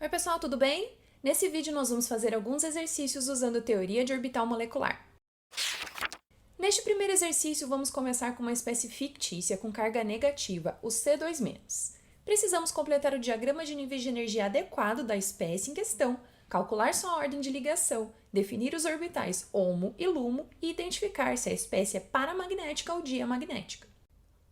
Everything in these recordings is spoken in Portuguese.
Oi pessoal, tudo bem? Nesse vídeo nós vamos fazer alguns exercícios usando teoria de orbital molecular. Neste primeiro exercício vamos começar com uma espécie fictícia com carga negativa, o C2-. Precisamos completar o diagrama de níveis de energia adequado da espécie em questão, calcular sua ordem de ligação, definir os orbitais HOMO e LUMO e identificar se a espécie é paramagnética ou diamagnética.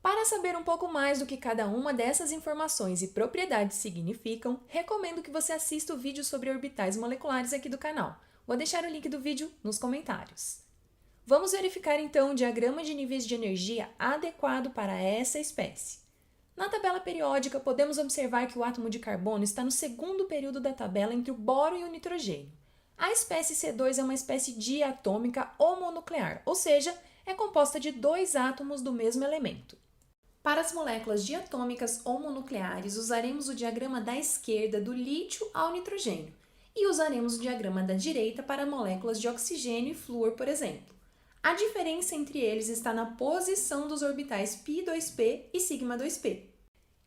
Para saber um pouco mais do que cada uma dessas informações e propriedades significam, recomendo que você assista o vídeo sobre orbitais moleculares aqui do canal. Vou deixar o link do vídeo nos comentários. Vamos verificar então o diagrama de níveis de energia adequado para essa espécie. Na tabela periódica, podemos observar que o átomo de carbono está no segundo período da tabela entre o boro e o nitrogênio. A espécie C2 é uma espécie diatômica homonuclear, ou seja, é composta de dois átomos do mesmo elemento. Para as moléculas diatômicas homonucleares, usaremos o diagrama da esquerda do lítio ao nitrogênio e usaremos o diagrama da direita para moléculas de oxigênio e flúor, por exemplo. A diferença entre eles está na posição dos orbitais π2p e σ2p.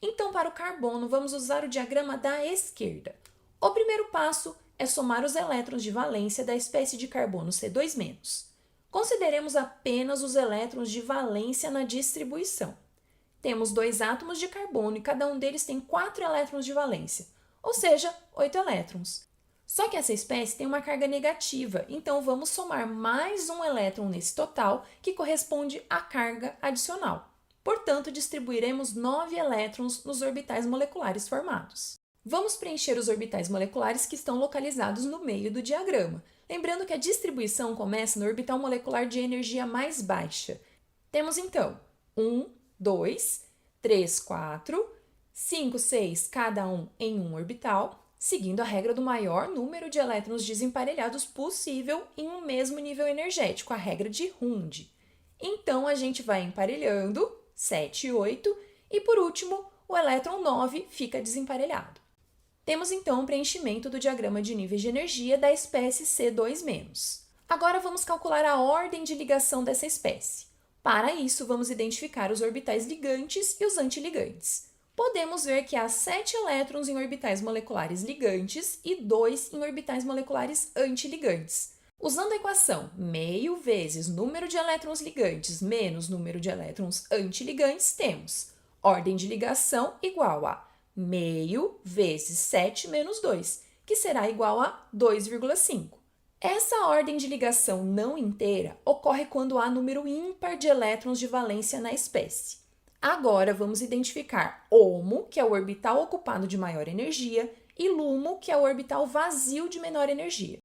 Então, para o carbono, vamos usar o diagrama da esquerda. O primeiro passo é somar os elétrons de valência da espécie de carbono C2-. Consideremos apenas os elétrons de valência na distribuição. Temos dois átomos de carbono e cada um deles tem 4 elétrons de valência, ou seja, 8 elétrons. Só que essa espécie tem uma carga negativa, então vamos somar mais um elétron nesse total, que corresponde à carga adicional. Portanto, distribuiremos 9 elétrons nos orbitais moleculares formados. Vamos preencher os orbitais moleculares que estão localizados no meio do diagrama, lembrando que a distribuição começa no orbital molecular de energia mais baixa. Temos então 1, 2, 3, 4, 5, 6, cada um em um orbital, seguindo a regra do maior número de elétrons desemparelhados possível em um mesmo nível energético, a regra de Hund. Então, a gente vai emparelhando, 7 e 8, e por último, o elétron 9 fica desemparelhado. Temos então o preenchimento do diagrama de níveis de energia da espécie C2-. Agora vamos calcular a ordem de ligação dessa espécie. Para isso, vamos identificar os orbitais ligantes e os antiligantes. Podemos ver que há 7 elétrons em orbitais moleculares ligantes e 2 em orbitais moleculares antiligantes. Usando a equação meio vezes número de elétrons ligantes menos número de elétrons antiligantes, temos ordem de ligação igual a meio vezes 7 menos 2, que será igual a 2,5. Essa ordem de ligação não inteira ocorre quando há número ímpar de elétrons de valência na espécie. Agora vamos identificar HOMO, que é o orbital ocupado de maior energia, e LUMO, que é o orbital vazio de menor energia.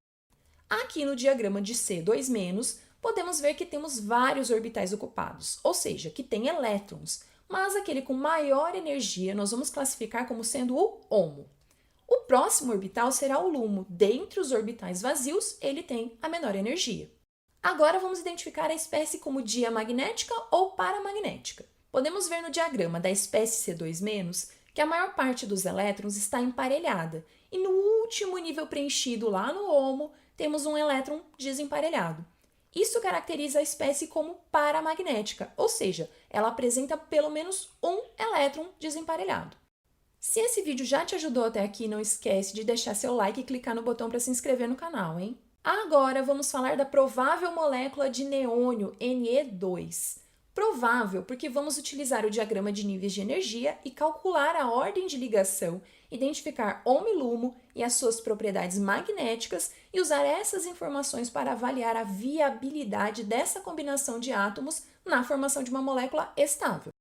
Aqui no diagrama de C2-, podemos ver que temos vários orbitais ocupados, ou seja, que tem elétrons, mas aquele com maior energia nós vamos classificar como sendo o HOMO. O próximo orbital será o LUMO. Dentre os orbitais vazios, ele tem a menor energia. Agora vamos identificar a espécie como diamagnética ou paramagnética. Podemos ver no diagrama da espécie C2- que a maior parte dos elétrons está emparelhada e no último nível preenchido lá no HOMO, temos um elétron desemparelhado. Isso caracteriza a espécie como paramagnética, ou seja, ela apresenta pelo menos um elétron desemparelhado. Se esse vídeo já te ajudou até aqui, não esquece de deixar seu like e clicar no botão para se inscrever no canal, hein? Agora vamos falar da provável molécula de neônio, Ne2. Provável porque vamos utilizar o diagrama de níveis de energia e calcular a ordem de ligação, identificar HOMO e LUMO e as suas propriedades magnéticas e usar essas informações para avaliar a viabilidade dessa combinação de átomos na formação de uma molécula estável.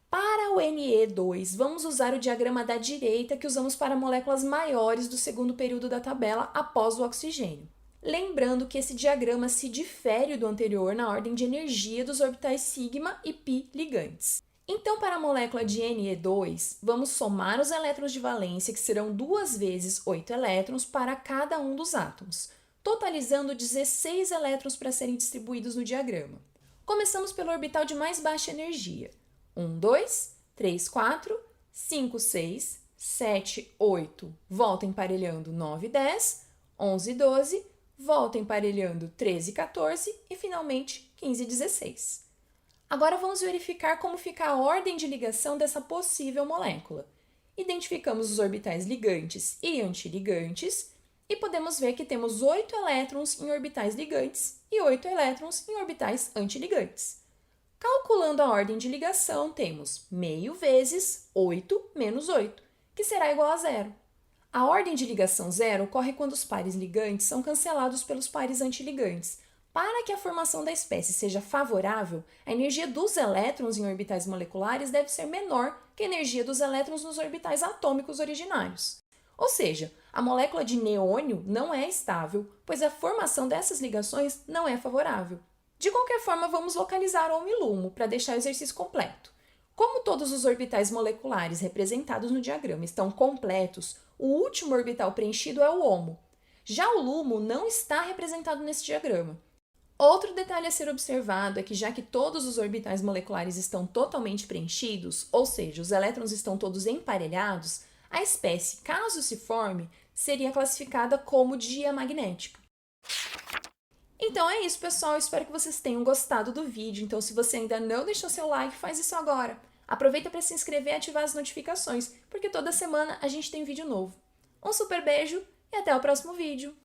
Para o Ne2, vamos usar o diagrama da direita que usamos para moléculas maiores do segundo período da tabela após o oxigênio. Lembrando que esse diagrama se difere do anterior na ordem de energia dos orbitais sigma e pi ligantes. Então, para a molécula de Ne2, vamos somar os elétrons de valência, que serão 2 vezes 8 elétrons para cada um dos átomos, totalizando 16 elétrons para serem distribuídos no diagrama. Começamos pelo orbital de mais baixa energia. 1, 2, 3, 4, 5, 6, 7, 8, volta emparelhando 9, 10, 11, 12, volta emparelhando 13, 14 e finalmente 15, 16. Agora vamos verificar como fica a ordem de ligação dessa possível molécula. identificamos os orbitais ligantes e antiligantes e podemos ver que temos 8 elétrons em orbitais ligantes e 8 elétrons em orbitais antiligantes. Calculando a ordem de ligação, temos meio vezes 8 menos 8, que será igual a zero. A ordem de ligação zero ocorre quando os pares ligantes são cancelados pelos pares antiligantes. Para que a formação da espécie seja favorável, a energia dos elétrons em orbitais moleculares deve ser menor que a energia dos elétrons nos orbitais atômicos originários. Ou seja, a molécula de neônio não é estável, pois a formação dessas ligações não é favorável. De qualquer forma, vamos localizar o LUMO para deixar o exercício completo. Como todos os orbitais moleculares representados no diagrama estão completos, o último orbital preenchido é o HOMO. Já o LUMO não está representado nesse diagrama. Outro detalhe a ser observado é que, já que todos os orbitais moleculares estão totalmente preenchidos, ou seja, os elétrons estão todos emparelhados, a espécie, caso se forme, seria classificada como diamagnética. Então é isso, pessoal. Espero que vocês tenham gostado do vídeo. Então, se você ainda não deixou seu like, faz isso agora. Aproveita para se inscrever e ativar as notificações, porque toda semana a gente tem vídeo novo. Um super beijo e até o próximo vídeo!